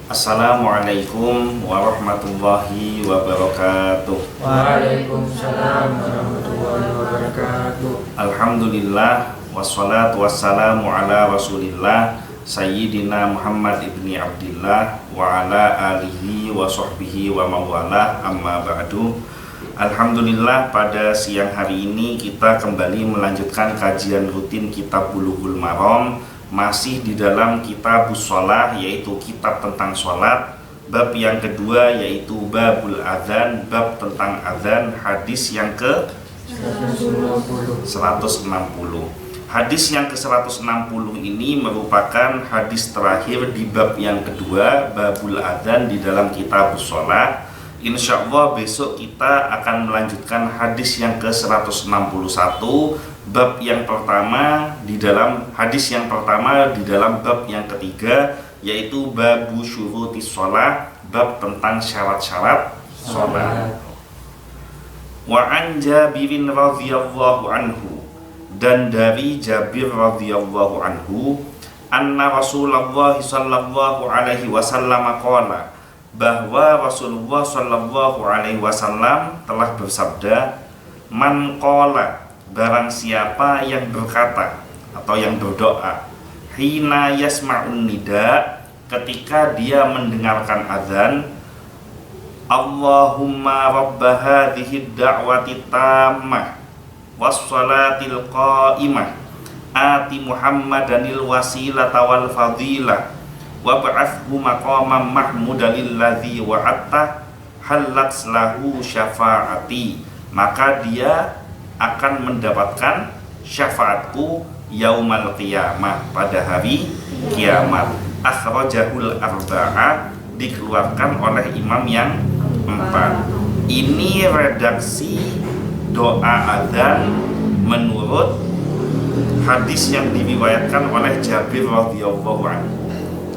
Assalamualaikum warahmatullahi wabarakatuh. Waalaikumsalam warahmatullahi wabarakatuh. Alhamdulillah wassalatu wassalamu ala Rasulillah Sayyidina Muhammad ibni Abdillah wa ala alihi wa sahbihi wa mawalah, amma ba'du. Alhamdulillah, pada siang hari ini kita kembali melanjutkan kajian rutin kitab Bulughul Maram, masih di dalam kitab shalah, yaitu kitab tentang sholat. Bab yang kedua yaitu babul adzan, bab tentang adzan, hadis yang ke 160. Hadis yang ke 160 ini merupakan hadis terakhir di bab yang kedua, babul adzan, di dalam kitab shalah. Insya Allah besok kita akan melanjutkan hadis yang ke 161, bab yang pertama di dalam hadis yang pertama di dalam bab yang ketiga, yaitu babu syurutis shalah, bab tentang syarat-syarat shalat. Wa an Jabirin radhiyallahu anhu, dan dari Jabir radhiyallahu anhu, anna Rasulullah sallallahu alaihi wasallam qala, bahwa Rasulullah sallallahu alaihi wasallam telah bersabda, man qala, barang siapa yang berkata atau yang berdoa, hina yasma'un nida, ketika dia mendengarkan azan, Allahumma rabba hadhihi da'wati tammah wassalatil qa'imah ati Muhammadanil wasilata wal fadilah wab'athhu maqaman mahmudan alladzi wa'atta halat lahu syafaati, maka dia akan mendapatkan syafaatku yaumal qiyamah, pada hari kiamat. Akhrajahul arba'ah, dikeluarkan oleh imam yang 4. Ini redaksi doa adzan menurut hadis yang diriwayatkan oleh Jabir radhiyallahu anhu.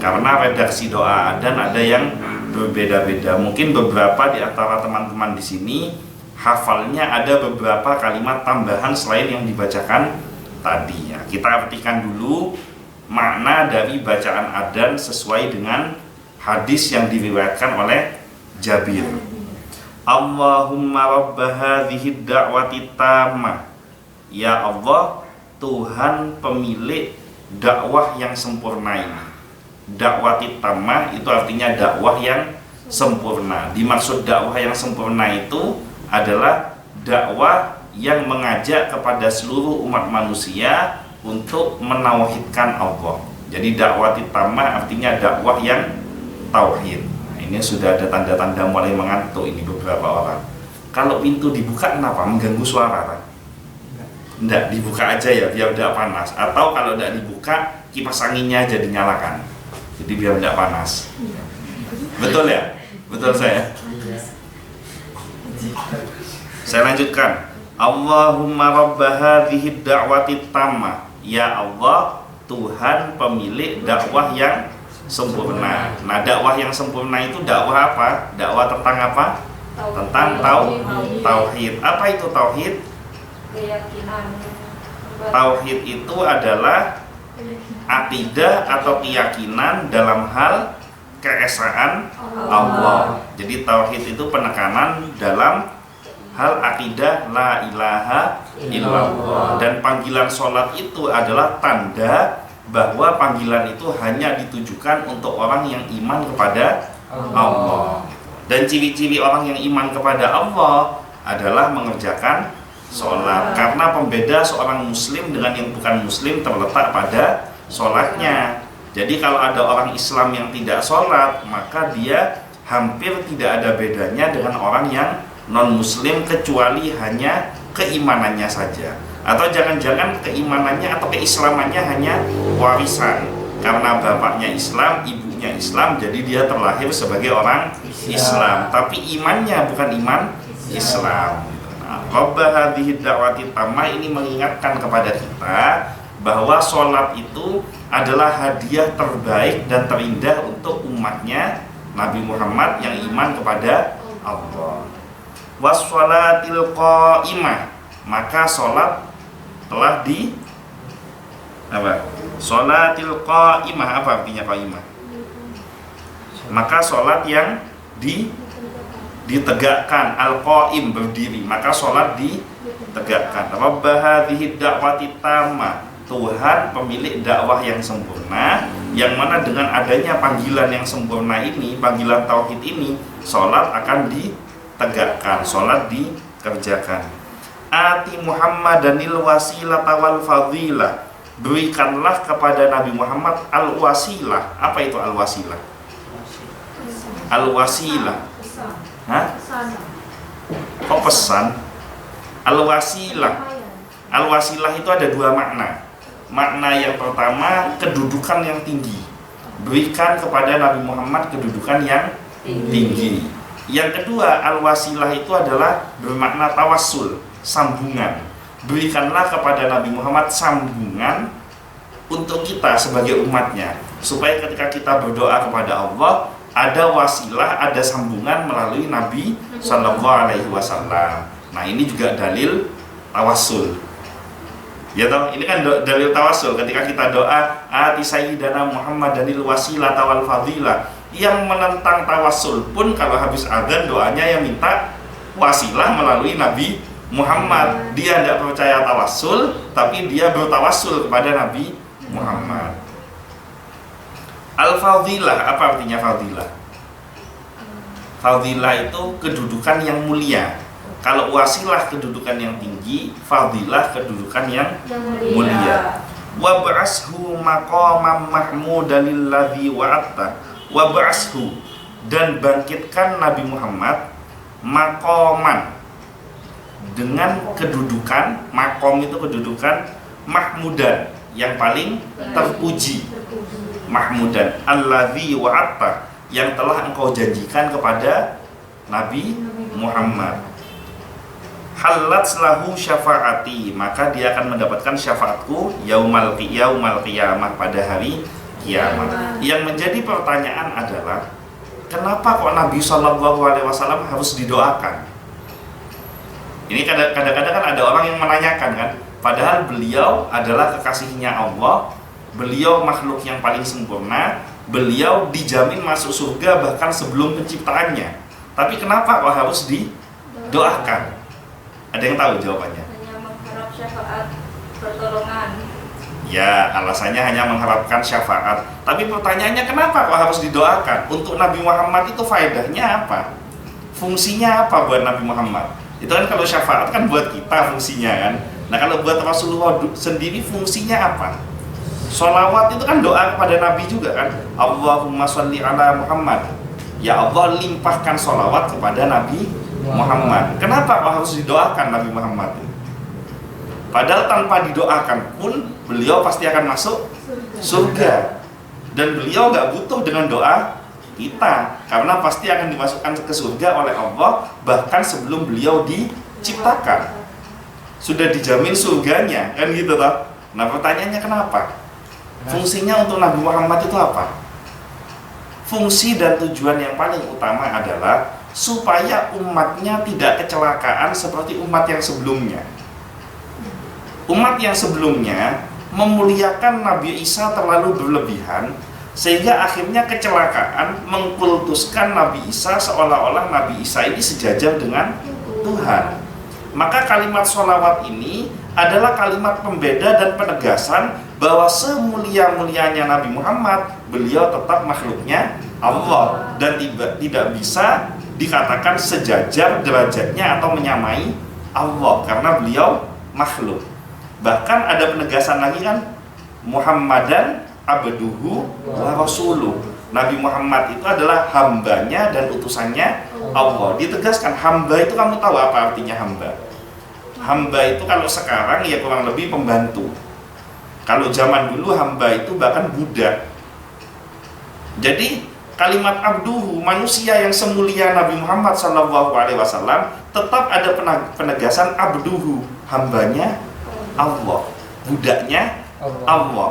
Karena redaksi doa adzan ada yang berbeda-beda. Mungkin beberapa di antara teman-teman di sini hafalnya ada beberapa kalimat tambahan selain yang dibacakan tadi. Ya, kita artikan dulu makna dari bacaan adzan sesuai dengan hadis yang diriwayatkan oleh Jabir. Allahumma rabba hadhihi da'wati tammah, ya Allah, Tuhan pemilik dakwah yang sempurna ini. Dakwati tammah itu artinya dakwah yang sempurna. Dimaksud dakwah yang sempurna itu adalah dakwah yang mengajak kepada seluruh umat manusia untuk menauhidkan Allah. Jadi dakwati tammah artinya dakwah yang tauhid. Nah, ini sudah ada tanda-tanda mulai mengantuk ini beberapa orang. Kalau pintu dibuka kenapa? Mengganggu suara kan? Enggak, dibuka aja ya biar tidak panas. Atau kalau tidak dibuka, kipas anginnya aja dinyalakan. Jadi biar tidak panas. Betul ya? Betul saya? Saya lanjutkan. Allahumma rabba hadhihi da'wati tammah, ya Allah, Tuhan pemilik dakwah yang sempurna. Nah, dakwah yang sempurna itu dakwah apa? Dakwah tentang apa? Tentang tauhid. Apa itu tauhid? Keyakinan. Tauhid itu adalah akidah atau keyakinan dalam hal keesaan Allah. Jadi tauhid itu penekanan dalam hal akidah la ilaha illallah. Dan panggilan sholat itu adalah tanda bahwa panggilan itu hanya ditujukan untuk orang yang iman kepada Allah. Dan ciri-ciri orang yang iman kepada Allah adalah mengerjakan sholat. Karena pembeda seorang muslim dengan yang bukan muslim terletak pada sholatnya. Jadi kalau ada orang Islam yang tidak sholat, maka dia hampir tidak ada bedanya dengan orang yang non muslim, kecuali hanya keimanannya saja. Atau jangan-jangan keimanannya atau keislamannya hanya warisan. Karena bapaknya Islam, ibunya Islam, jadi dia terlahir sebagai orang Islam. Tapi imannya bukan iman Islam. Rabba hadhihi da'wati tammah ini mengingatkan kepada kita bahwa sholat itu adalah hadiah terbaik dan terindah untuk umatnya Nabi Muhammad yang iman kepada Allah. Wassalatil qa'imah, maka sholat telah di apa? Sholatil qa'imah, apa artinya qa'imah? maka sholat yang ditegakkan. Al-qaim, berdiri, maka sholat ditegakkan. Rabb hadhihi da'wati tamma, Tuhan pemilik dakwah yang sempurna, yang mana dengan adanya panggilan yang sempurna ini, panggilan tauhid ini, sholat akan ditegakkan, sholat dikerjakan. Ati Muhammadanil wasilata wal fadilah, berikanlah kepada Nabi Muhammad al-wasilah. Apa itu al-wasilah? Al-wasilah. Hah? Kok pesan? Al-wasilah. Al-wasilah itu ada dua makna. Makna yang pertama, kedudukan yang tinggi. Berikan kepada Nabi Muhammad kedudukan yang tinggi. Yang kedua, al-wasilah itu adalah bermakna tawassul, sambungan. Berikanlah kepada Nabi Muhammad sambungan untuk kita sebagai umatnya, supaya ketika kita berdoa kepada Allah ada wasilah, ada sambungan melalui Nabi Sallallahu Alaihi Wasallam. Nah, ini juga dalil tawassul. Ya toh, ini kan dalil tawassul. Ketika kita doa ati sayyidana Muhammadanil wasilata wal fadilah, yang menentang tawassul pun kalau habis adzan doanya yang minta wasilah melalui Nabi Muhammad. Dia tidak percaya tawassul, tapi dia bertawassul kepada Nabi Muhammad. Al-fadilah, apa artinya fadilah? Fadilah itu kedudukan yang mulia. Kalau wasilah kedudukan yang tinggi, fadilah kedudukan yang mulia. Wa ba'ashu maqamam mahmudan lilladzi wa'atta. Wa ba'ashu, dan bangkitkan Nabi Muhammad maqaman, dengan kedudukan, makom itu kedudukan, mahmudan, yang paling terpuji, mahmudan, alladzi wa'atta, yang telah engkau janjikan kepada Nabi Muhammad. Halat lahu syafaati, maka dia akan mendapatkan syafaatku yaumal qiyamah, pada hari kiamat. Yang menjadi pertanyaan adalah, kenapa kok Nabi SAW harus didoakan? Ini kadang-kadang kan ada orang yang menanyakan kan, padahal beliau adalah kekasihnya Allah, beliau makhluk yang paling sempurna, beliau dijamin masuk surga bahkan sebelum penciptaannya. Tapi kenapa kok harus didoakan? Ada yang tahu jawabannya? Hanya mengharap syafaat pertolongan. Ya, alasannya hanya mengharapkan syafaat. Tapi pertanyaannya, kenapa kok harus didoakan? Untuk Nabi Muhammad itu faedahnya apa? Fungsinya apa buat Nabi Muhammad? Itu kan kalau syafaat kan buat kita fungsinya kan. Nah, kalau buat Rasulullah sendiri fungsinya apa? Sholawat itu kan doa kepada Nabi juga kan. Allahumma sholli ala Muhammad. Ya Allah, limpahkan sholawat kepada Nabi Muhammad. Kenapa kok harus didoakan Nabi Muhammad? Padahal tanpa didoakan pun beliau pasti akan masuk surga. Dan beliau gak butuh dengan doa kita, karena pasti akan dimasukkan ke surga oleh Allah bahkan sebelum beliau diciptakan. Sudah dijamin surganya, kan gitu toh. Nah, pertanyaannya kenapa? Fungsinya untuk Nabi Muhammad itu apa? Fungsi dan tujuan yang paling utama adalah supaya umatnya tidak kecelakaan seperti umat yang sebelumnya. Umat yang sebelumnya memuliakan Nabi Isa terlalu berlebihan, sehingga akhirnya kecelakaan mengkultuskan Nabi Isa seolah-olah Nabi Isa ini sejajar dengan Tuhan. Maka kalimat sholawat ini adalah kalimat pembeda dan penegasan bahwa semulia-mulianya Nabi Muhammad, beliau tetap makhluknya Allah dan tidak bisa dikatakan sejajar derajatnya atau menyamai Allah karena beliau makhluk. Bahkan ada penegasan lagi kan, Muhammadan abduhu wa rasuluh. Nabi Muhammad itu adalah hambanya dan utusannya Allah. Ditegaskan, hamba itu kamu tahu apa artinya hamba? Hamba itu kalau sekarang ya kurang lebih pembantu. Kalau zaman dulu hamba itu bahkan budak. Jadi kalimat abduhu, manusia yang semulia Nabi Muhammad SAW, tetap ada penegasan abduhu, hambanya Allah, budaknya Allah.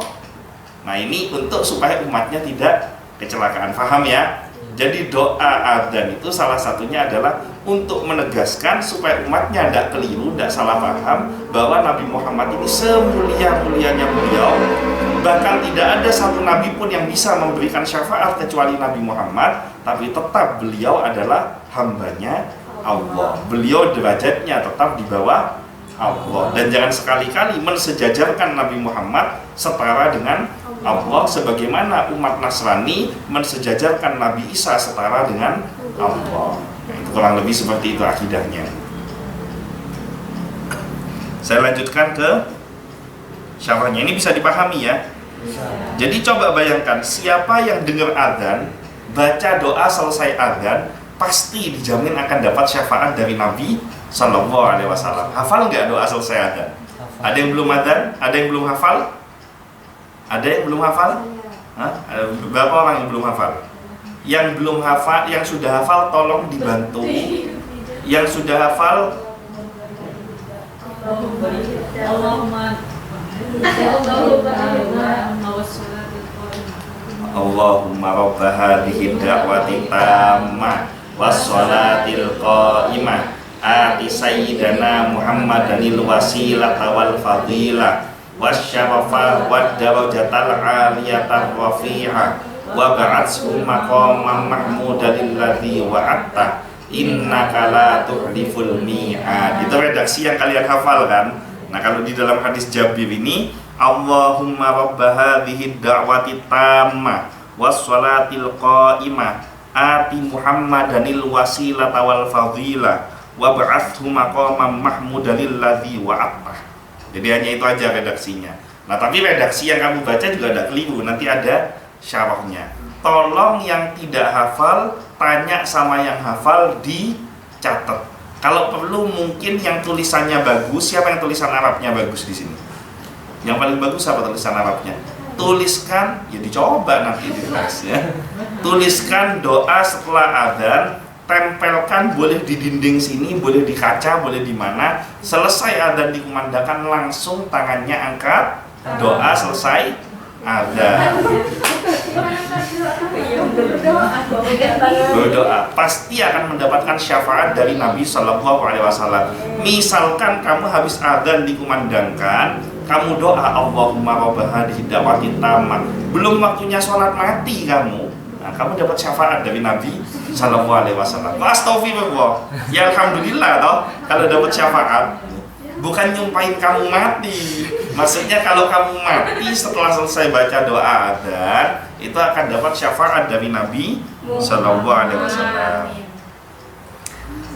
Nah, ini untuk supaya umatnya tidak kecelakaan. Paham ya? Jadi doa adzan itu salah satunya adalah untuk menegaskan supaya umatnya tidak keliru, tidak salah paham bahwa Nabi Muhammad ini semulia-mulianya beliau Bahkan tidak ada satu nabi pun yang bisa memberikan syafaat kecuali Nabi Muhammad, tapi tetap beliau adalah hambanya Allah. Beliau derajatnya tetap di bawah Allah. Dan jangan sekali-kali mensejajarkan Nabi Muhammad setara dengan Allah, sebagaimana umat Nasrani mensejajarkan Nabi Isa setara dengan Allah. Nah, itu kurang lebih seperti itu akidahnya. Saya lanjutkan ke syarahnya. Ini bisa dipahami ya. Jadi coba bayangkan, siapa yang dengar adzan, baca doa selesai adzan, pasti dijamin akan dapat syafaat dari Nabi Sallallahu Alaihi Wasallam. Hafal nggak doa selesai adzan? Ada yang belum adzan? Ada yang belum hafal? Ada yang belum hafal? Hah? Ada berapa orang yang belum hafal? Yang belum hafal, yang sudah hafal tolong dibantu. Yang sudah hafal, Allahumma rabba hadhihi da'wati tammah wassalatil qa'imah ati sayyidana Muhammadanil wasilata wal fadilah wasyarafa wad darajatal aliyatar rafi'ah wa ba'atshu maqaman mahmudan alladzi wa'atta innaka la tuhliful mi'ad. Itu redaksi yang kalian hafal kan? Nah, kalau di dalam hadis Jabir ini, Allahumma rabba hadhihi da'wati tammah wassalatil qa'imah ati Muhammadanil wasilata wal fadilah wa ba'athhu maqaman mahmudanil ladzi wa'atta. Jadi hanya itu aja redaksinya. Nah, tapi redaksi yang kamu baca juga ada keliru, nanti ada syarahnya. Tolong yang tidak hafal tanya sama yang hafal, dicatat. Kalau perlu mungkin yang tulisannya bagus, siapa yang tulisan Arabnya bagus di sini? Yang paling bagus apa tulisan Arabnya? Tuliskan, ya dicoba nanti di kelas ya. Tuliskan doa setelah adzan, tempelkan, boleh di dinding sini, boleh di kaca, boleh di mana. Selesai adzan dikumandangkan, langsung tangannya angkat, doa selesai adzan. Berdoa pasti akan mendapatkan syafaat dari Nabi Sallallahu Alaihi Wasallam. Misalkan kamu habis adzan dikumandangkan, kamu doa Allahumma rabba hadhihi da'wati tammah, belum waktunya sholat mati kamu, nah, kamu dapat syafaat dari Nabi Sallallahu Alaihi Wasallam. Astagfirullah, ya alhamdulillah toh kalau dapat syafaat. Bukan nyumpahin kamu mati. Maksudnya kalau kamu mati setelah selesai baca doa adzan, itu akan dapat syafaat dari Nabi Sallallahu Alaihi Wasallam.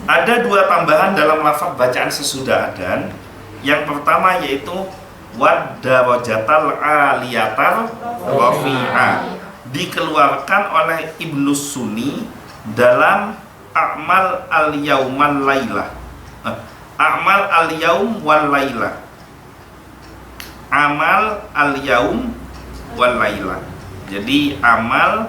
Ada dua tambahan dalam lafaz bacaan sesudah adzan. Yang pertama yaitu wadarajatal aliyatar rafi'ah, dikeluarkan oleh Ibnu Sunni dalam A'mal al-Yaumal Lailah. A'mal al-Yaum wal Lailah. Amal al-Yaum wal Lailah. Jadi amal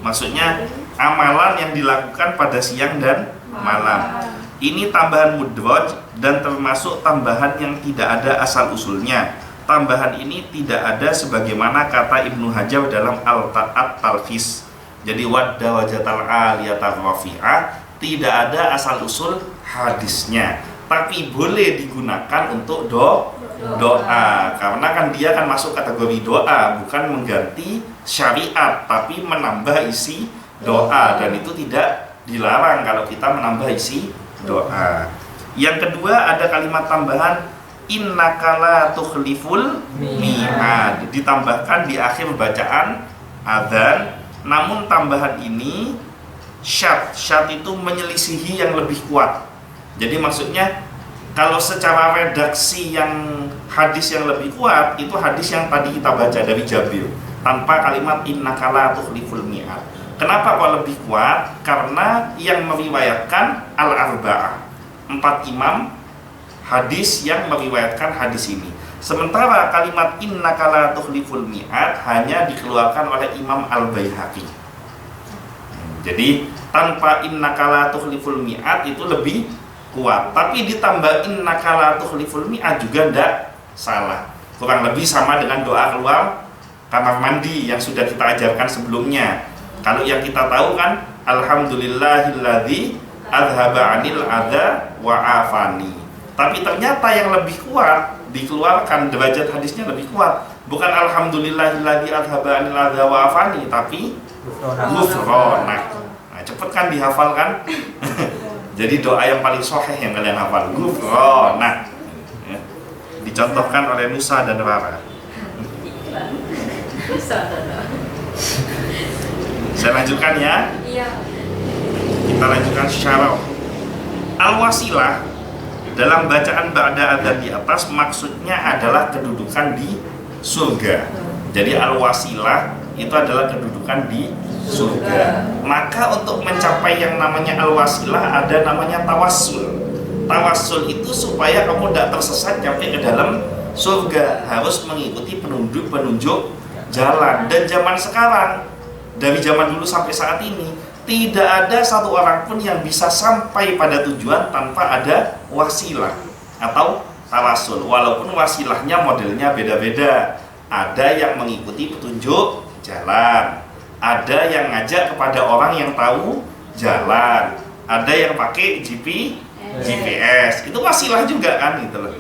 maksudnya amalan yang dilakukan pada siang dan malam. Ini tambahan mudraj dan termasuk tambahan yang tidak ada asal usulnya. Tambahan ini tidak ada sebagaimana kata Ibnu Hajar dalam At-Talkhis. Jadi wadda wajatal aliyatar rafi'ah, tidak ada asal usul hadisnya, tapi boleh digunakan untuk doa, karena kan dia kan masuk kategori doa, bukan mengganti syariat, tapi menambah isi doa, dan itu tidak dilarang kalau kita menambah isi doa. Yang kedua ada kalimat tambahan innaka la tukhliful mi'ad, ditambahkan di akhir bacaan adzan. Namun tambahan ini syad itu menyelisihi yang lebih kuat. Jadi maksudnya kalau secara redaksi yang hadis yang lebih kuat itu hadis yang tadi kita baca dari Jabir tanpa kalimat innaka la tukhliful mi'ad. Kenapa kok lebih kuat? Karena yang meriwayatkan al-arba'ah, 4 imam hadis yang meriwayatkan hadis ini. Sementara kalimat innaka la tukhliful mi'ad hanya dikeluarkan oleh Imam Al-Baihaqi. Jadi tanpa innaka la tukhliful mi'ad itu lebih kuat, tapi ditambah innaka la tukhliful mi'ad juga tidak salah. Kurang lebih sama dengan doa keluar kamar mandi yang sudah kita ajarkan sebelumnya. Kalau yang kita tahu kan alhamdulillahilladzi adhaba 'anil adza wa afani. Tapi ternyata yang lebih kuat dikeluarkan, derajat hadisnya lebih kuat. Bukan alhamdulillahilladzi adhaba anil adza wa afani, tapi ghufranak. Nah, cepet kan dihafal kan? Jadi doa yang paling sahih yang kalian hafal, ghufranak. Ya. Dicontohkan oleh Nusa dan Rara. Saya lanjutkan ya. Iya. Kita lanjutkan syarah. Al-wasilah dalam bacaan ba'da adzan di atas maksudnya adalah kedudukan di surga. Jadi al-wasilah itu adalah kedudukan di surga. Maka untuk mencapai yang namanya al-wasilah ada namanya tawassul. Tawassul itu supaya kamu tidak tersesat sampai ke dalam surga, harus mengikuti penunjuk jalan. Dan zaman sekarang, dari zaman dulu sampai saat ini, tidak ada satu orang pun yang bisa sampai pada tujuan tanpa ada wasilah atau tawassul. Walaupun wasilahnya modelnya beda-beda. Ada yang mengikuti petunjuk jalan, ada yang ngajak kepada orang yang tahu jalan, ada yang pakai GPS. Itu wasilah juga kan gitu loh.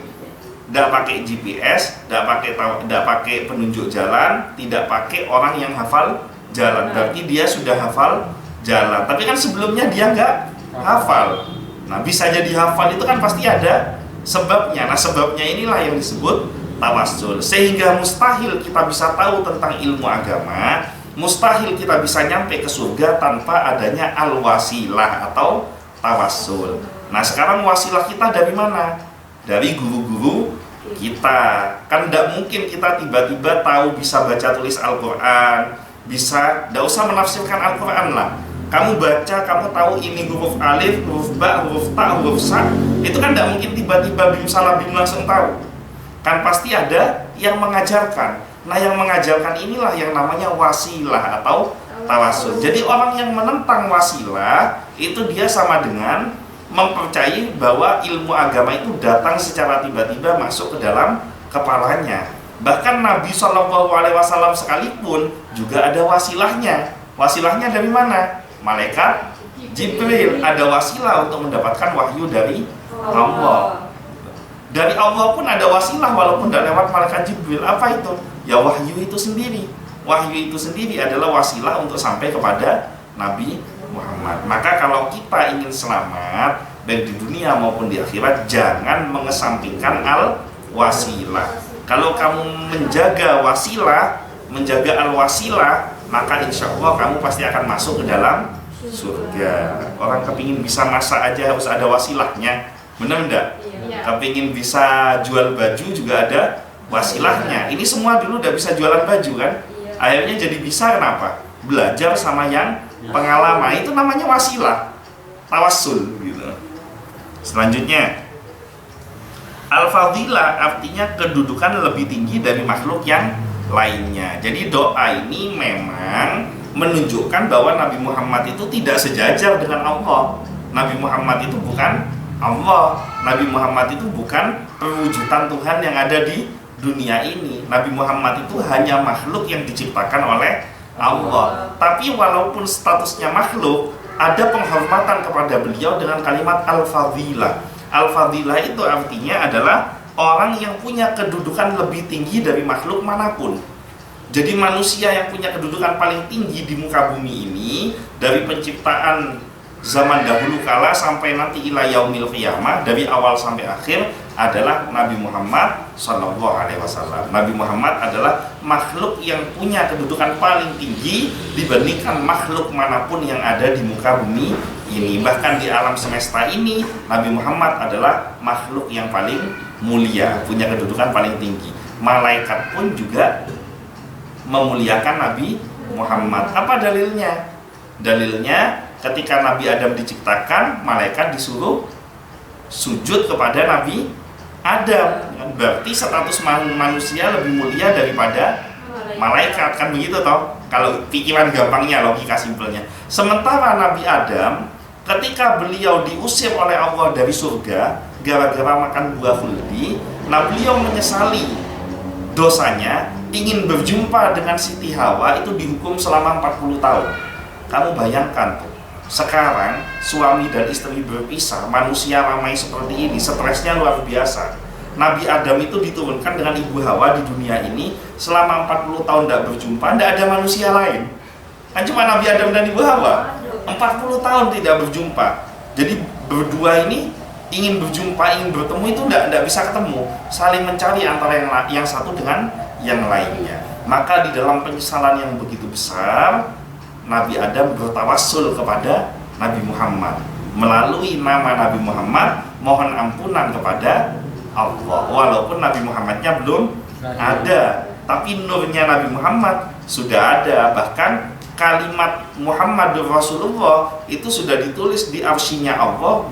Tidak pakai GPS, tidak pakai penunjuk jalan, tidak pakai orang yang hafal jalan. Berarti dia sudah hafal jalan. Tapi kan sebelumnya dia nggak hafal. Nah, bisa jadi hafal itu kan pasti ada sebabnya. Nah, sebabnya inilah yang disebut tawassul. Sehingga mustahil kita bisa tahu tentang ilmu agama, mustahil kita bisa nyampe ke surga tanpa adanya al-wasilah atau tawassul. Nah, sekarang wasilah kita dari mana? Dari guru-guru kita. Kan tidak mungkin kita tiba-tiba tahu bisa baca tulis Al-Quran, bisa, tidak usah menafsirkan Al-Quran lah. Kamu baca, kamu tahu ini huruf alif, huruf ba, huruf ta, huruf sa. Itu kan tidak mungkin tiba-tiba bim salah bim langsung tahu. Kan pasti ada yang mengajarkan. Nah, yang mengajarkan inilah yang namanya wasilah atau tawassul. Jadi orang yang menentang wasilah itu dia sama dengan mempercayai bahwa ilmu agama itu datang secara tiba-tiba masuk ke dalam kepalanya. Bahkan Nabi SAW sekalipun juga ada wasilahnya. Wasilahnya dari mana? Malaikat Jibril. Ada wasilah untuk mendapatkan wahyu dari Allah. Dari Allah pun ada wasilah walaupun tidak lewat malaikat Jibril. Apa itu? Ya wahyu itu sendiri. Wahyu itu sendiri adalah wasilah untuk sampai kepada Nabi Muhammad. Maka kalau kita ingin selamat baik di dunia maupun di akhirat, jangan mengesampingkan al-wasilah. Kalau kamu menjaga wasilah, menjaga al-wasilah, maka insya Allah kamu pasti akan masuk ke dalam surga. Orang kepingin bisa masak aja harus ada wasilahnya, benar enggak? Kepingin bisa jual baju juga ada wasilahnya. Ini semua dulu udah bisa jualan baju kan? Akhirnya jadi bisa, kenapa? Belajar sama yang pengalaman. Itu namanya wasilah, tawassul gitu. Selanjutnya, al-fadilah artinya kedudukan lebih tinggi dari makhluk yang lainnya. Jadi doa ini memang menunjukkan bahwa Nabi Muhammad itu tidak sejajar dengan Allah. Nabi Muhammad itu bukan Allah. Nabi Muhammad itu bukan perwujudan Tuhan yang ada di dunia ini. Nabi Muhammad itu hanya makhluk yang diciptakan oleh Allah. Tapi walaupun statusnya makhluk, ada penghormatan kepada beliau dengan kalimat al-fadilah. Al-fadilah itu artinya adalah orang yang punya kedudukan lebih tinggi dari makhluk manapun. Jadi manusia yang punya kedudukan paling tinggi di muka bumi ini, dari penciptaan zaman dahulu kala sampai nanti ila yaumil qiyamah, dari awal sampai akhir, adalah Nabi Muhammad SAW. Nabi Muhammad adalah makhluk yang punya kedudukan paling tinggi dibandingkan makhluk manapun yang ada di muka bumi ini. Bahkan di alam semesta ini, Nabi Muhammad adalah makhluk yang paling mulia, punya kedudukan paling tinggi. Malaikat pun juga memuliakan Nabi Muhammad. Apa dalilnya? Dalilnya ketika Nabi Adam diciptakan, malaikat disuruh sujud kepada Nabi Adam. Berarti status manusia lebih mulia daripada malaikat, kan begitu toh? Kalau pikiran gampangnya, logika simpelnya. Sementara Nabi Adam, ketika beliau diusir oleh Allah dari surga gara-gara makan buah khuldi, nah beliau menyesali dosanya, ingin berjumpa dengan Siti Hawa, itu dihukum selama 40 tahun. Kamu bayangkan tuh, sekarang suami dan istri berpisah, manusia ramai seperti ini, stresnya luar biasa. Nabi Adam itu diturunkan dengan Ibu Hawa di dunia ini selama 40 tahun tidak berjumpa, tidak ada manusia lain. Kan cuma Nabi Adam dan Ibu Hawa. 40 tahun tidak berjumpa. Jadi berdua ini ingin berjumpa, ingin bertemu itu tidak bisa ketemu, saling mencari antara yang satu dengan yang lainnya. Maka di dalam penyesalan yang begitu besar, Nabi Adam bertawassul kepada Nabi Muhammad. Melalui nama Nabi Muhammad, mohon ampunan kepada Allah. Walaupun Nabi Muhammadnya belum ada, tapi nurnya Nabi Muhammad sudah ada. Bahkan kalimat Muhammadur Rasulullah itu sudah ditulis di arsy-Nya Allah,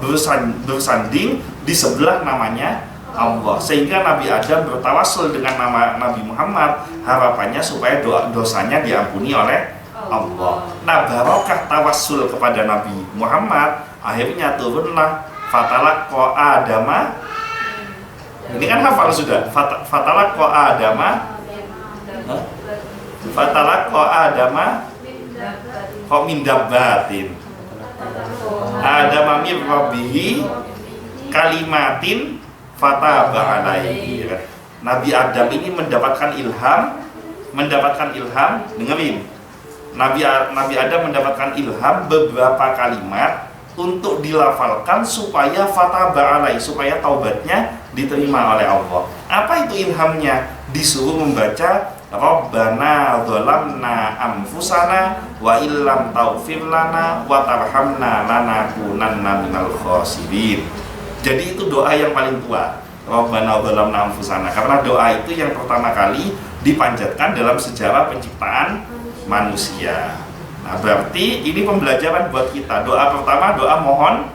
bersanding di sebelah namanya Allah. Sehingga Nabi Adam bertawassul dengan nama Nabi Muhammad, harapannya supaya dosanya diampuni oleh Allah. Nah, barokah tawassul kepada Nabi Muhammad, akhirnya turunlah fatalaqqa Adama. Ini kan hafal sudah. Fatalaqqa Adama. Fatalaqqa Adama kok min dabbatin. Adama min rabbihi kalimatin fataba alaihi. Nabi Adam ini mendapatkan ilham, dengerin. Nabi Adam mendapatkan ilham beberapa kalimat untuk dilafalkan supaya fataba alaihi, supaya taubatnya diterima oleh Allah. Apa itu ilhamnya? Disuruh membaca Rabbana dzalamna anfusana wa illam taghfir lana wa tarhamna lanakunanna minal khasirin. Jadi itu doa yang paling tua, Rabbana dzalamna anfusana, karena doa itu yang pertama kali dipanjatkan dalam sejarah penciptaan manusia. Nah, berarti ini pembelajaran buat kita. Doa pertama, doa mohon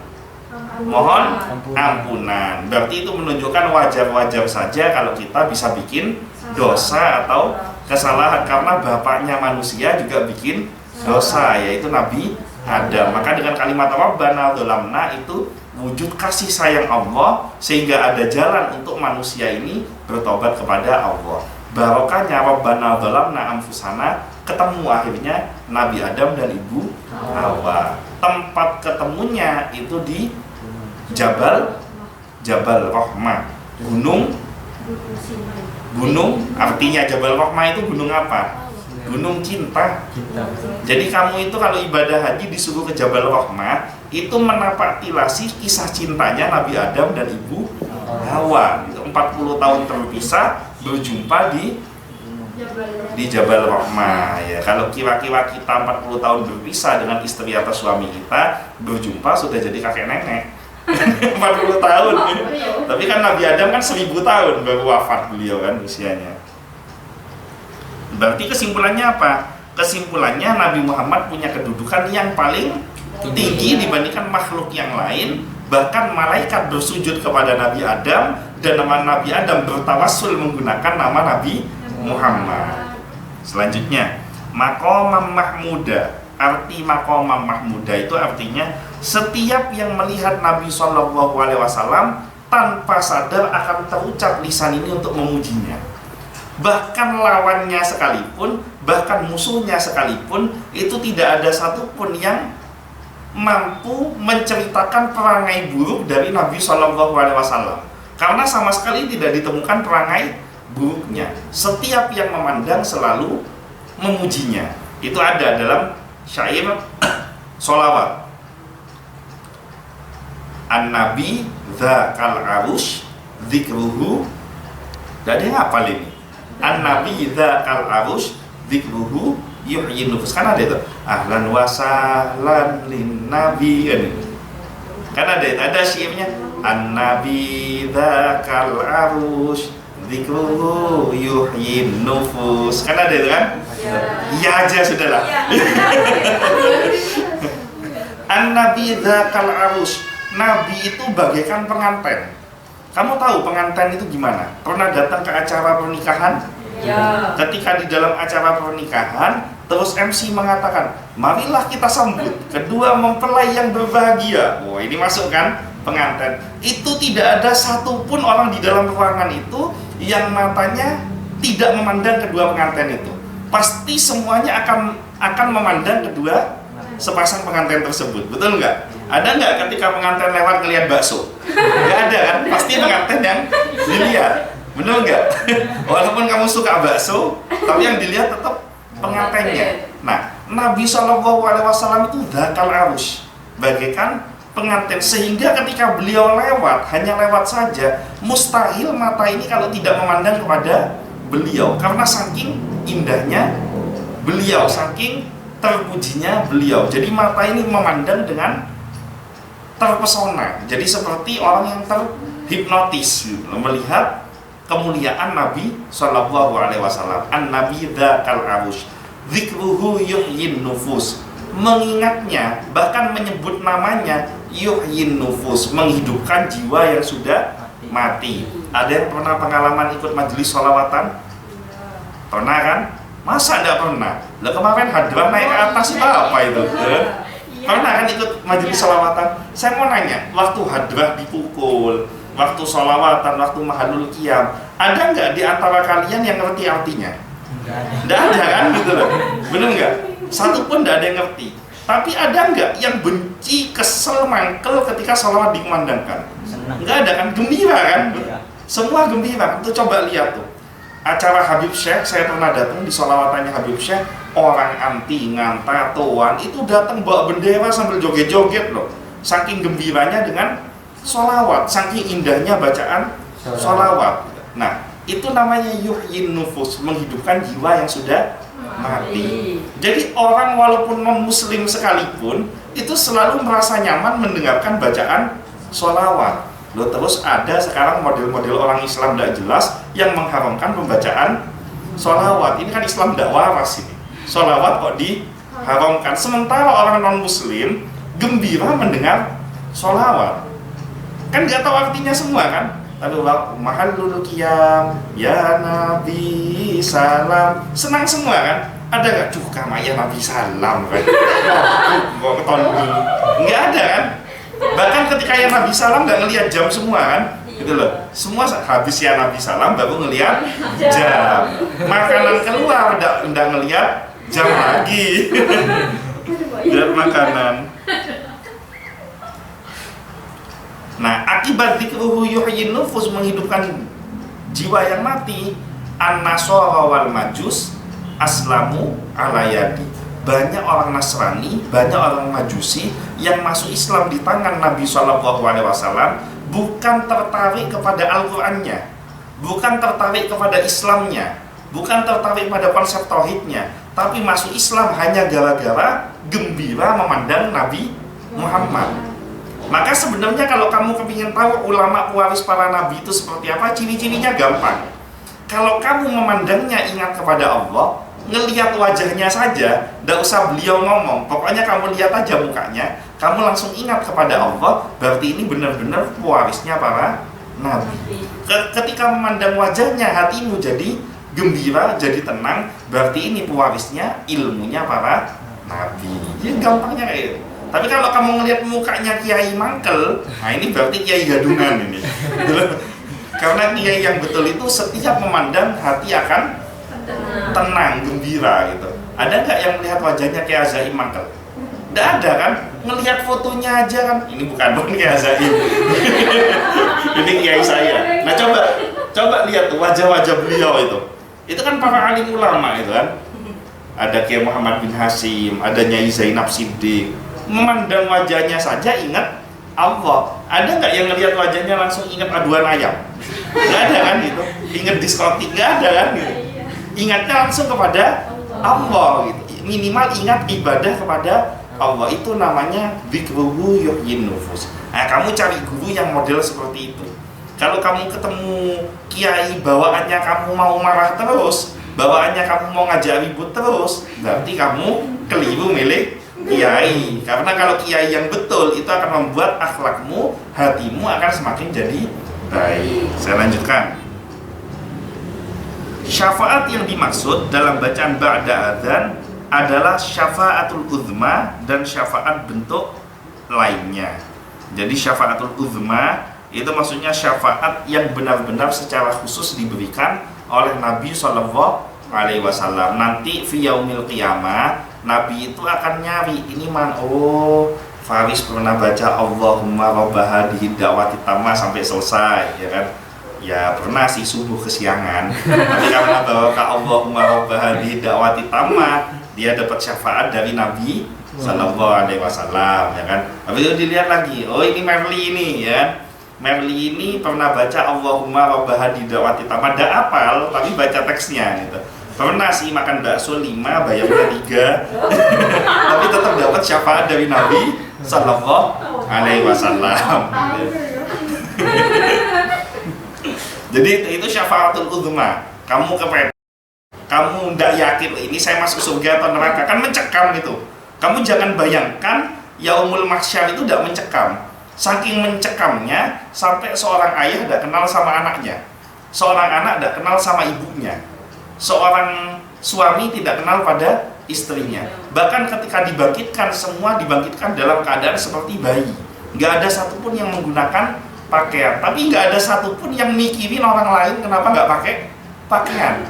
ampunan. Berarti itu menunjukkan wajar-wajar saja kalau kita bisa bikin dosa atau kesalahan, karena bapaknya manusia juga bikin dosa, yaitu Nabi Adam. Maka dengan kalimat Rabbana dzalamna itu wujud kasih sayang Allah, sehingga ada jalan untuk manusia ini bertobat kepada Allah. Barokahnya Rabbana dzalamna anfusana, ketemu akhirnya Nabi Adam dan Ibu Hawa. Tempat ketemunya itu di Jabal Rahmah, gunung, artinya Jabal Rahmah itu gunung apa? Gunung cinta. Jadi kamu itu kalau ibadah haji disuruh ke Jabal Rahmah, itu menapaktilasi kisah cintanya Nabi Adam dan Ibu Hawa. 40 tahun terpisah berjumpa di Jabal Rahmah. Ya, kalau kira-kira kita 40 tahun berpisah dengan istri atau suami kita, berjumpa sudah jadi kakek nenek. 40 tahun. Tapi kan Nabi Adam kan 1000 tahun baru wafat beliau kan usianya. Berarti kesimpulannya apa? Kesimpulannya Nabi Muhammad punya kedudukan yang paling tinggi dibandingkan makhluk yang lain. Bahkan malaikat bersujud kepada Nabi Adam, dan nama Nabi Adam bertawassul menggunakan nama Nabi Muhammad. Selanjutnya, maqamam mahmuda. Arti maqamam mahmuda itu artinya setiap yang melihat Nabi SAW tanpa sadar akan terucap lisan ini untuk memujinya. Bahkan lawannya sekalipun, bahkan musuhnya sekalipun, itu tidak ada satupun yang mampu menceritakan perangai buruk dari Nabi SAW, karena sama sekali tidak ditemukan perangai buruknya. Setiap yang memandang selalu memujinya. Itu ada dalam syair sholawat. An-Nabi dzakal arush dzikruhu. Jadi hafal ini. An-Nabi dzakal arush dzikruhu yuhyin nufus. Kan ada itu. Ahlan wa sahlan lin nabi. Kan ada syairnya. An-Nabi dzakal arush dzikruhu yuhyin nufus. Kan ada itu kan? Iya aja sudahlah. An-Nabi dzakal arush. Nabi itu bagaikan pengantin. Kamu tahu pengantin itu gimana? Pernah datang ke acara pernikahan? Ya. Ketika di dalam acara pernikahan, terus MC mengatakan, marilah kita sambut kedua mempelai yang berbahagia. Wah, ini masuk kan pengantin. Itu tidak ada satupun orang di dalam ruangan itu yang matanya tidak memandang kedua pengantin itu. Pasti semuanya akan memandang kedua sepasang pengantin tersebut, betul nggak? Ada nggak ketika pengantin lewat ngelihat bakso? Nggak ada kan? Pasti pengantin yang dilihat, betul nggak? Walaupun kamu suka bakso, tapi yang dilihat tetap pengantinnya. Nah, Nabi SAW itu dakal arus, bagaikan pengantin, sehingga ketika beliau lewat, hanya lewat saja, mustahil mata ini kalau tidak memandang kepada beliau, karena saking indahnya beliau, saking terpujinya beliau. Jadi mata ini memandang dengan terpesona. Jadi seperti orang yang terhipnotis melihat kemuliaan Nabi Shallallahu Alaihi Wasallam. An Nabi dzakal arus, dzikruhu yuhyin nufus. Mengingatnya, bahkan menyebut namanya, yuhyin nufus, menghidupkan jiwa yang sudah mati. Ada yang pernah pengalaman ikut majelis sholawatan? Pernah kan? Masa enggak pernah? Lah kemarin hadrah naik ke atas itu apa itu? Pernah kan ikut majelis sholawatan? Saya mau nanya, waktu hadrah dipukul, waktu sholawatan, waktu mahalul qiyam, ada nggak di antara kalian yang ngerti artinya? Nggak ada kan gitu loh, bener nggak? Satu pun nggak ada yang ngerti. Tapi ada nggak yang benci, kesel, mangkel ketika sholawat dikumandangkan? Nggak ada kan? Gembira kan? Semua gembira. Itu coba lihat tuh. Acara Habib Syekh, saya pernah datang di sholawatannya Habib Syekh, orang antingan, tatoan, itu datang bawa bendera sambil joget-joget loh. Saking gembiranya dengan sholawat, saking indahnya bacaan sholawat. Nah, itu namanya yuhyin nufus, menghidupkan jiwa yang sudah mati. Jadi orang walaupun non-muslim sekalipun, itu selalu merasa nyaman mendengarkan bacaan sholawat. Loh, terus ada sekarang model-model orang Islam tidak jelas yang mengharamkan pembacaan sholawat. Ini kan Islam tidak waras ini. Sholawat kok diharamkan. Sementara orang non-muslim gembira mendengar sholawat. Kan nggak tahu artinya semua kan? Lalu mahalul qiyam, ya Nabi salam. Senang semua kan? Ada nggak? Kama ya Nabi salam kan? Kok ketondong? Nggak ada kan? Bahkan ketika ya Nabi salam nggak ngelihat jam semua kan, gitu loh. Semua habis ya Nabi salam baru ngelihat jam. Makanan keluar nggak ngelihat jam lagi. Lihat makanan. Nah, akibat dzikruhu yuhyin nufus, menghidupkan jiwa yang mati, an-nasara wal majus aslamu ala yadi. Banyak orang Nasrani, banyak orang Majusi yang masuk Islam di tangan Nabi SAW bukan tertarik kepada Al-Qur'annya, bukan tertarik kepada Islamnya, bukan tertarik pada konsep tauhidnya, tapi masuk Islam hanya gara-gara gembira memandang Nabi Muhammad. Maka sebenarnya kalau kamu kepingin tahu ulama pewaris para nabi itu seperti apa, ciri-cirinya gampang. Kalau kamu memandangnya ingat kepada Allah, ngelihat wajahnya saja, tidak usah beliau ngomong, pokoknya kamu lihat aja mukanya, kamu langsung ingat kepada Allah, berarti ini benar-benar pewarisnya para nabi. Ketika memandang wajahnya, hatimu jadi gembira, jadi tenang, berarti ini pewarisnya ilmunya para nabi. Jadi gampangnya kayak gitu. Tapi kalau kamu ngelihat mukanya kiai mangkel, nah ini berarti kiai gadungan ini. Karena kiai yang betul itu setiap memandang hati akan tenang, gembira gitu. Ada nggak yang melihat wajahnya kayak Azaim mangkel? Nggak ada kan? Ngelihat fotonya aja kan? Ini bukan kayak Azaim. Ini kiai saya. Nah coba lihat tuh wajah-wajah beliau itu. Itu kan para alim ulama itu kan. Ada Kiai Muhammad bin Hasyim, ada Nyai Zainab Siddiq. Memandang wajahnya saja ingat Allah. Ada nggak yang ngelihat wajahnya langsung ingat aduan ayam? Nggak ada kan gitu. Ingat diskotik, nggak ada kan gitu. Ingatnya langsung kepada Allah gitu. Minimal ingat ibadah kepada Allah, itu namanya dzikruhu yuhyin nufus. Nah, kamu cari guru yang model seperti itu. Kalau kamu ketemu kiai bawaannya kamu mau marah terus, bawaannya kamu mau ngajak ribut terus, berarti kamu keliru milih kiai. Karena kalau kiai yang betul itu akan membuat akhlakmu, hatimu akan semakin jadi baik. Saya lanjutkan. Syafaat yang dimaksud dalam bacaan ba'da adzan adalah syafaatul uzma dan syafaat bentuk lainnya. Jadi syafaatul uzma itu maksudnya syafaat yang benar-benar secara khusus diberikan oleh Nabi SAW nanti fi yaumil qiyamah, Nabi itu akan nyari ini Faris pernah baca Allahumma robba hadhihi da'wati tammah sampai selesai, ya kan? Ya pernah sih subuh kesiangan, tapi karena bawa ke Allahumma robba hadhihi da'wati tammah, dia dapat syafaat dari Nabi Sallallahu Alaihi Wasallam, ya kan? Habis itu dilihat lagi, oh ini Merli ini, ya. Merli ini pernah baca Allahumma robba hadhihi da'wati tammah, tidak hafal tapi baca teksnya gitu. Pernah sih makan bakso 5, bayarnya 3 tapi tetap dapat syafaat dari Nabi Sallallahu Alaihi Wasallam. Jadi itu syafaatul uzma. Kamu kamu tidak yakin ini saya masuk surga atau neraka, kan mencekam itu. Kamu jangan bayangkan yaumul mahsyar itu tidak mencekam. Saking mencekamnya sampai seorang ayah tidak kenal sama anaknya, seorang anak tidak kenal sama ibunya, seorang suami tidak kenal pada istrinya. Bahkan ketika dibangkitkan, semua dibangkitkan dalam keadaan seperti bayi. Nggak ada satupun yang menggunakan pakaian, tapi nggak ada satupun yang mikirin orang lain kenapa nggak pakai pakaian.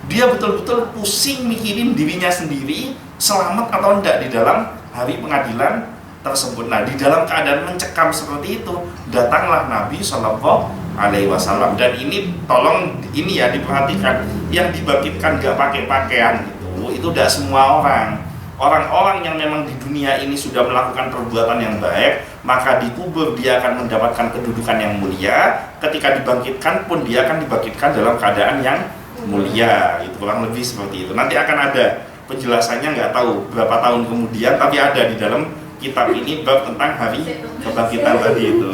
Dia betul-betul pusing mikirin dirinya sendiri selamat atau enggak di dalam hari pengadilan tersebut. Nah, di dalam keadaan mencekam seperti itu, datanglah Nabi Shallallahu Alaihi Wasallam. Dan ini tolong ini ya diperhatikan, yang dibangkitkan nggak pakai pakaian itu tidak semua orang. Orang-orang yang memang di dunia ini sudah melakukan perbuatan yang baik, maka dikubur dia akan mendapatkan kedudukan yang mulia. Ketika dibangkitkan pun dia akan dibangkitkan dalam keadaan yang mulia. Itu kurang lebih seperti itu. Nanti akan ada penjelasannya, nggak tahu berapa tahun kemudian, tapi ada di dalam kitab ini bab tentang hari kebangkitan tadi itu.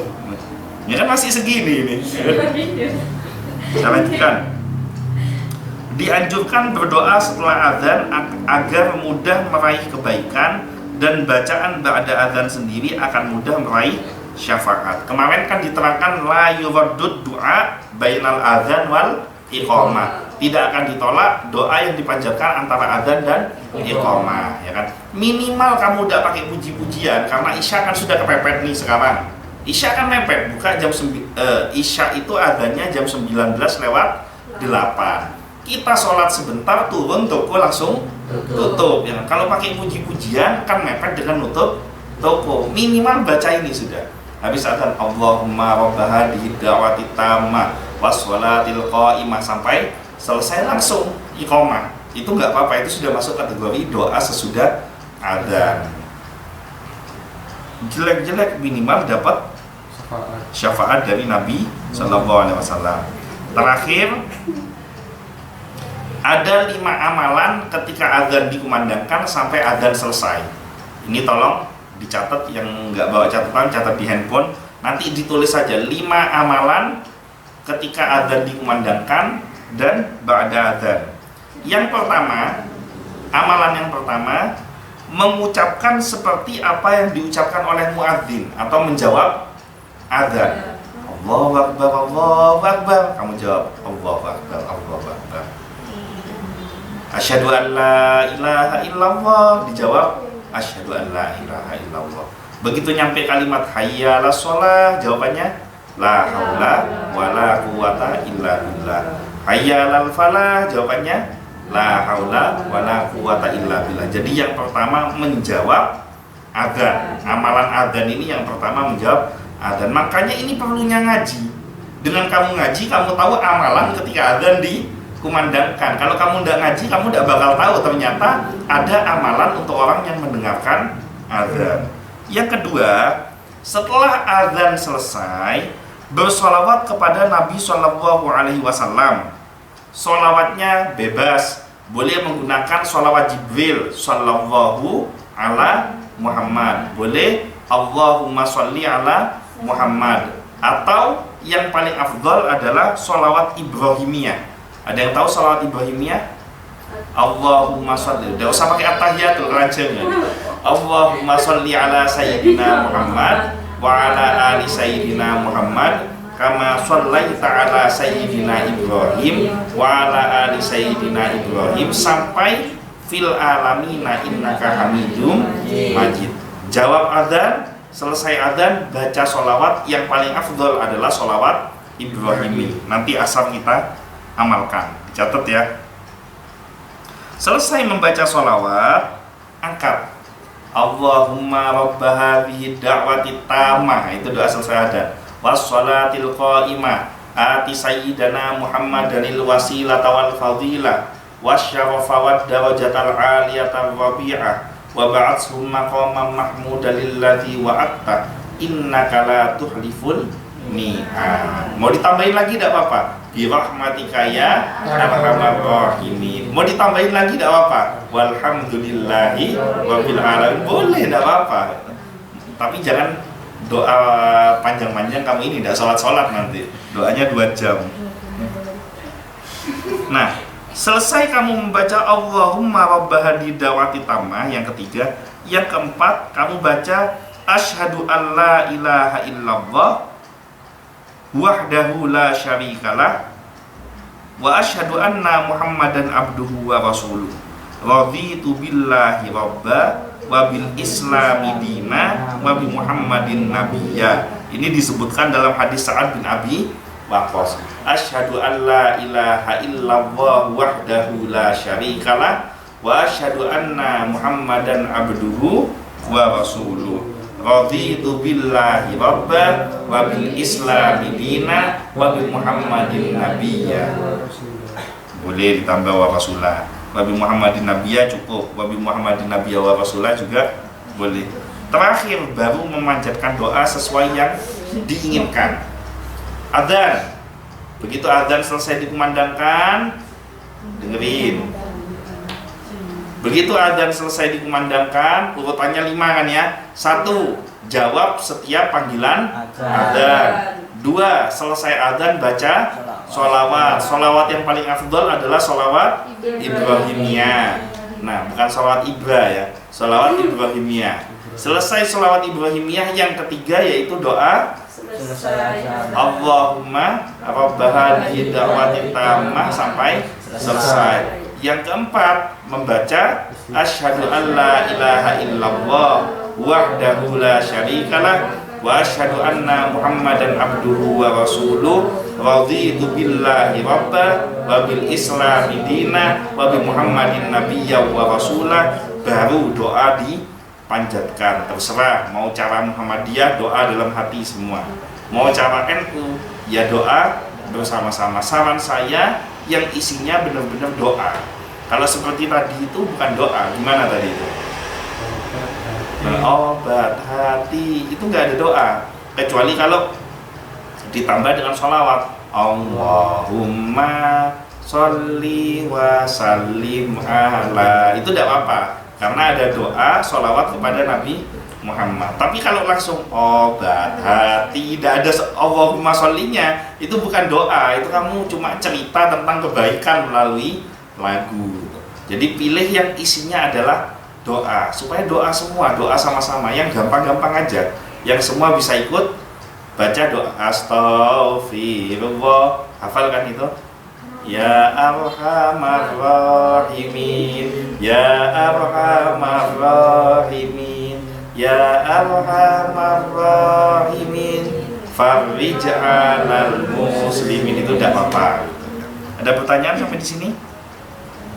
Ini kan masih segini ini. Saya lanjutkan. Dianjurkan berdoa setelah azan agar mudah meraih kebaikan, dan bacaan ba'da azan sendiri akan mudah meraih syafaat. Kemarin kan diterangkan la yuraddud du'a bainal azan wal iqamah. Tidak akan ditolak doa yang dipanjatkan antara azan dan iqamah, ya kan? Minimal kamu udah pakai puji-pujian, karena Isya kan sudah kepepet nih sekarang. Isya kan mepet, buka jam Isya itu azannya jam 19 lewat 8. Kita sholat sebentar, turun toko langsung tutup, ya. Kalau pakai puji-pujian kan mepet dengan nutup toko. Minimal baca ini sudah. Habis azan Allahumma robba hadhihi da'wati tammah wassalatil qa'imah sampai selesai langsung iqamah. Itu nggak apa-apa, itu sudah masuk kategori doa sesudah azan. Jelek-jelek minimal dapat syafaat dari Nabi Sallallahu Alaihi Wasallam. Terakhir, ada 5 amalan ketika azan dikumandangkan sampai azan selesai. Ini tolong dicatat, yang nggak bawa catatan, catat di handphone. Nanti ditulis saja 5 amalan ketika azan dikumandangkan dan ba'da azan. Yang pertama, amalan yang pertama, mengucapkan seperti apa yang diucapkan oleh muadzin atau menjawab azan. Allahu Akbar, Allahu Akbar. Kamu jawab Allahu Akbar, Allahu Akbar. Asyhadu an la ilaha illallah, dijawab asyhadu an la ilaha illallah. Begitu nyampe kalimat hayya 'alas shalah, jawabannya la haula wala quwata illa billah. Hayya 'alal falah, jawabannya la haula wala quwata illa billah. Jadi yang pertama menjawab adzan. Amalan adzan ini yang pertama menjawab adzan. Makanya ini perlunya ngaji. Dengan kamu ngaji, kamu tahu amalan ketika adzan dikumandangkan. Kalau kamu tidak ngaji, kamu tidak bakal tahu ternyata ada amalan untuk orang yang mendengarkan azan. Yang kedua, setelah azan selesai, bersolawat kepada Nabi Shallallahu Alaihi Wasallam. Solawatnya bebas, boleh menggunakan solawat Jibril Shallallahu ala Muhammad, boleh Allahumma sholli ala Muhammad, atau yang paling afdal adalah solawat Ibrahimiyah. Ada yang tahu salawat Ibrahimiyah? Allahumma sholli, tidak usah pakai at-tahiyatul rajanya. Allahumma sholli ala sayyidina Muhammad wa ala ali sayyidina Muhammad kama shallaita ala sayyidina Ibrahim wa ala ali sayyidina Ibrahim sampai fil alamina innaka hamidum majid. Jawab adzan, selesai adzan baca sholawat. Yang paling afdal adalah sholawat Ibrahimi. Nanti asal kita amalkan, dicatat ya. Selesai membaca sholawat, angkat. Allahumma rabba hadhihi da'wati tammah, itu doa selesai adzan. Wassalatil qa'imah ati sayyidana Muhammadanil wasilata wal fadilah wasyarafa wad darajatal aliyatal rabi'ah wa ba'athhu maqaman mahmudan lilladzi wa'atta innaka la tuhliful mi'ad. Mau ditambahin lagi tidak apa-apa. Bi rahmatika ya arhamar rahimin. Mau ditambahin lagi tidak apa-apa. Walhamdulillahi rabbil alamin. Boleh, tidak apa-apa. Tapi jangan doa panjang-panjang kamu ini, tidak sholat-sholat nanti. Doanya 2 jam. Nah, selesai kamu membaca Allahumma rabba hadhihi da'wati tammah yang ketiga. Yang keempat, kamu baca asyhadu an la ilaha illallah wahdahu la syarikalah wa asyhadu anna Muhammadan abduhu wa rasuluh raditu billahi rabba wa bil islami dina wa bi Muhammadin nabiyya. Ini disebutkan dalam hadis Sa'ad bin Abi Waqqas. Asyhadu an la ilaha illallah wahdahu la syarikalah wa asyhadu anna Muhammadan abduhu wa rasuluh raditu billahi rabba wa bil islami dina wa bi Muhammadin nabiyya. Boleh ditambah wa rasulah. Wa bi Muhammadin nabiyya cukup. Wa bi Muhammadin nabiyya wa rasulah juga boleh. Terakhir baru memanjatkan doa sesuai yang diinginkan. Adzan. Begitu adzan selesai dikumandangkan, dengerin. Begitu adzan selesai dikumandangkan, urutannya 5 kan ya. 1. Jawab setiap panggilan adzan. 2. Selesai adzan baca sholawat. Sholawat yang paling afdol adalah sholawat Ibrahimiyah. Nah, bukan sholawat Ibra ya, sholawat Ibrahimiyah. Selesai sholawat Ibrahimiyah yang ketiga yaitu doa Allahumma rabba hadhihi da'wati tammah sampai selesai. Yang keempat, membaca asyhadu an la ilaha illallah wahdahu la syarikalah wa asyhadu anna Muhammadan abduhu wa rasuluh raditu billahi rabba wa bil islami dina wa bi Muhammadin nabiyya wa rasulah. Baru doa dipanjatkan. Terserah mau cara Muhammadiyah, doa dalam hati semua. Mau cara NU, ya doa bersama-sama. Saran saya yang isinya benar-benar doa. Kalau seperti tadi itu bukan doa, gimana tadi itu? Obat hati, itu nggak ada doa. Kecuali kalau ditambah dengan sholawat. Allahumma sholli wa sallim ala. Itu tidak apa-apa, karena ada doa sholawat kepada Nabi Muhammad. Tapi kalau langsung obat hati, tidak ada Allahumma shollinya, itu bukan doa. Itu kamu cuma cerita tentang kebaikan melalui lagu. Jadi pilih yang isinya adalah doa, supaya doa semua, doa sama-sama, yang gampang-gampang aja, yang semua bisa ikut baca doa. Astaghfirullah, hafal kan itu? Ya arhamar rahimin, ya arhamar rahimin, ya arhamar rahimin, farrij 'alal muslimin. Itu tidak apa-apa. Ada pertanyaan sampai di sini?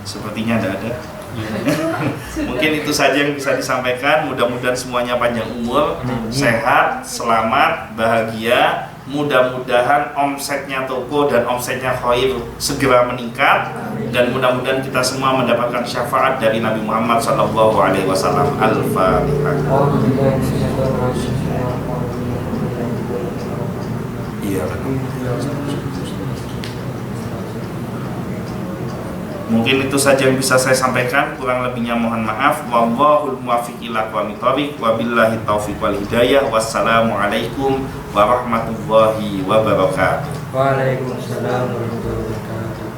Sepertinya tidak ada. Mungkin itu saja yang bisa disampaikan. Mudah-mudahan semuanya panjang umur, sehat, selamat, bahagia. Mudah-mudahan omsetnya toko dan omsetnya Khair segera meningkat, dan mudah-mudahan kita semua mendapatkan syafaat dari Nabi Muhammad SAW. Al-Fatihah. Iya. Mungkin itu saja yang bisa saya sampaikan, kurang lebihnya mohon maaf. Wallahul muwaffiq ila aqwamit thoriq, wabillahi taufiq wal hidayah. Wassalamualaikum warahmatullahi wabarakatuh. Waalaikumsalam warahmatullahi wabarakatuh.